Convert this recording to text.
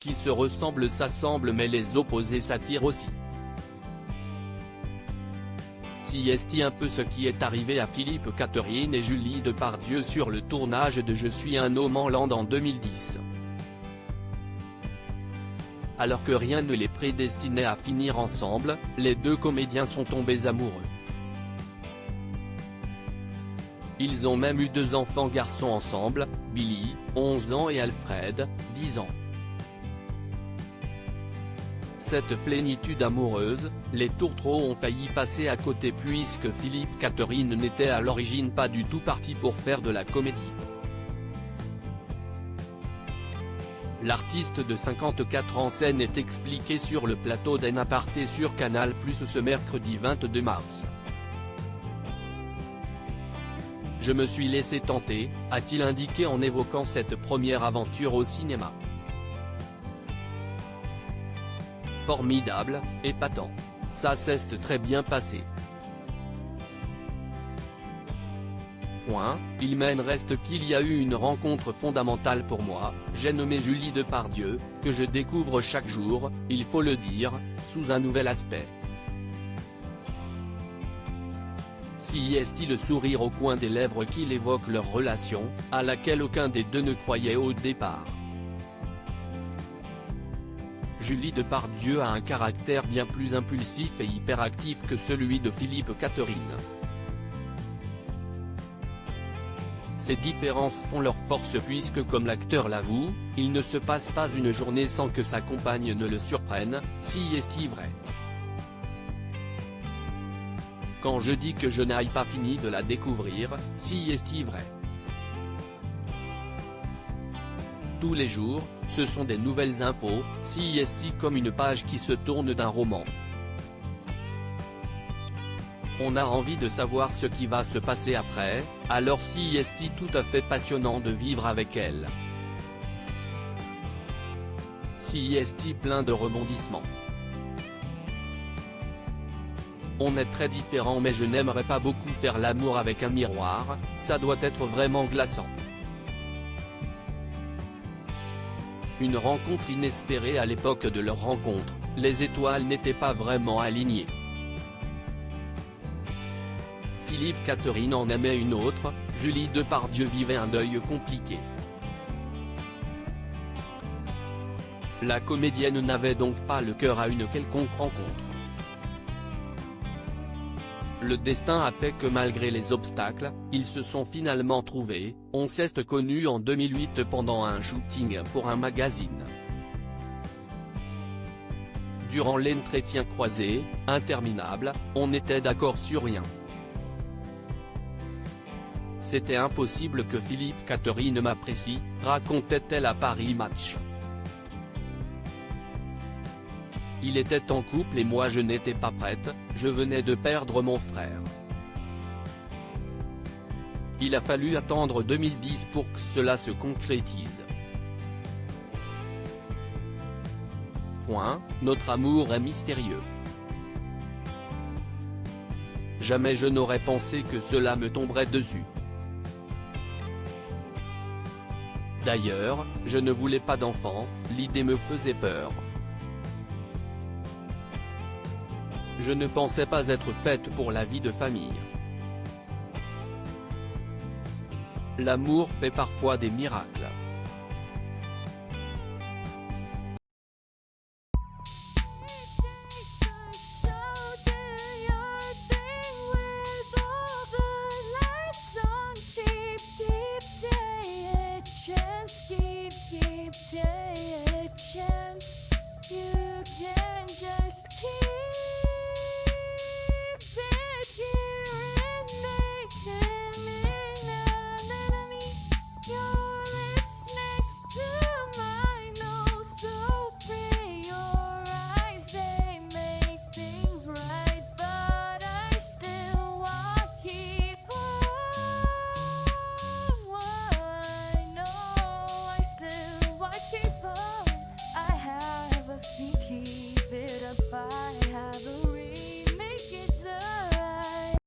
qui se ressemblent s'assemblent mais les opposés s'attirent aussi. Si est un peu ce qui est arrivé à Philippe Catherine et Julie Depardieu sur le tournage de Je suis un homme en land en 2010. Alors que rien ne les prédestinait à finir ensemble, les deux comédiens sont tombés amoureux. Ils ont même eu 2 enfants garçons ensemble, Billy, 11 ans et Alfred, 10 ans. Cette plénitude amoureuse, les tourtereaux ont failli passer à côté puisque Philippe Catherine n'était à l'origine pas du tout parti pour faire de la comédie. L'artiste de 54 ans scène est expliqué sur le plateau d'En Aparté sur Canal+ ce mercredi 22 mars. Je me suis laissé tenter, a-t-il indiqué en évoquant cette première aventure au cinéma. Formidable, épatant. Ça s'est très bien passé. Il m'en reste qu'il y a eu une rencontre fondamentale pour moi, j'ai nommé Julie Depardieu, que je découvre chaque jour, il faut le dire, sous un nouvel aspect. Si est le sourire au coin des lèvres qu'il évoque leur relation, à laquelle aucun des deux ne croyait au départ. Julie Depardieu a un caractère bien plus impulsif et hyperactif que celui de Philippe Catherine. Ces différences font leur force puisque comme l'acteur l'avoue, il ne se passe pas une journée sans que sa compagne ne le surprenne, si est vrai. Quand je dis que je n'ai pas fini de la découvrir, si est vrai. Tous les jours, ce sont des nouvelles infos, si est comme une page qui se tourne d'un roman. On a envie de savoir ce qui va se passer après, alors si est tout à fait passionnant de vivre avec elle. Si est plein de rebondissements. On est très différents mais je n'aimerais pas beaucoup faire l'amour avec un miroir, ça doit être vraiment glaçant. Une rencontre inespérée à l'époque de leur rencontre, les étoiles n'étaient pas vraiment alignées. Philippe Catherine en aimait une autre, Julie Depardieu vivait un deuil compliqué. La comédienne n'avait donc pas le cœur à une quelconque rencontre. Le destin a fait que malgré les obstacles, ils se sont finalement trouvés, on s'est connus en 2008 pendant un shooting pour un magazine. Durant l'entretien croisé, interminable, on n'était d'accord sur rien. C'était impossible que Philippe Catherine m'apprécie, racontait-elle à Paris Match. Il était en couple et moi je n'étais pas prête, je venais de perdre mon frère. Il a fallu attendre 2010 pour que cela se concrétise. Notre amour est mystérieux. Jamais je n'aurais pensé que cela me tomberait dessus. D'ailleurs, je ne voulais pas d'enfant, l'idée me faisait peur. Je ne pensais pas être faite pour la vie de famille. L'amour fait parfois des miracles.